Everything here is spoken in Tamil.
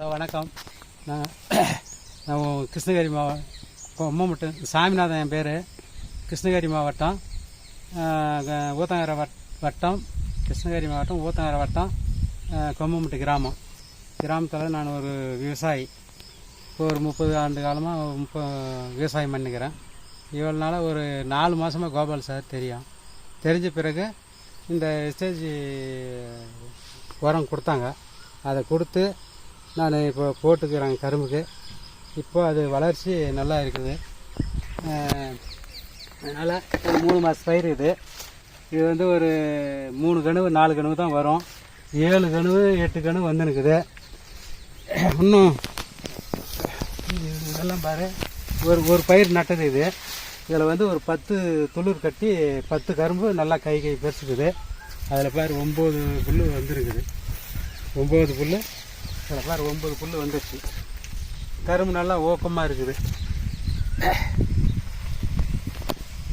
ஹலோ வணக்கம். நான் கிருஷ்ணகிரி மாவட்டம் அம்மம்பட்டு சாமிநாதன் என் பேர். கிருஷ்ணகிரி மாவட்டம் ஊத்தங்கரை வட்டம் கிருஷ்ணகிரி மாவட்டம் ஊத்தங்கரை வட்டம் கொம்மம்பட்டு கிராமத்தில் நான் ஒரு விவசாயி. இப்போ ஒரு 30 ஆண்டு காலமாக விவசாயம் பண்ணிக்கிறேன். இவ்வளோ நாளாக ஒரு 4 மாதமாக கோபால் சார் தெரிஞ்ச பிறகு இந்த ஸ்டேஜ் உரம் கொடுத்தாங்க. அதை கொடுத்து நான் இப்போ போட்டுக்கிறேன் கரும்புக்கு. இப்போ அது வளர்ச்சி நல்லா இருக்குது. அதனால் ஒரு 3 மாத பயிர் இது வந்து ஒரு 3 கணுவு 4 கணுவு தான் வரும். 7 கணுவு 8 கணுவு வந்துனுக்குது. இன்னும் இதெல்லாம் பாரு, ஒரு பயிர் நட்டது இதில் வந்து ஒரு 10 துளிர் கட்டி 10 கரும்பு நல்லா கை பெருசுக்குது. அதில் பாரு 9 புல் வந்துருக்குது. 9 புல் அதில் பாரு 9 புல் வந்துடுச்சு. கரும்பு நல்லா ஊக்கமாக இருக்குது.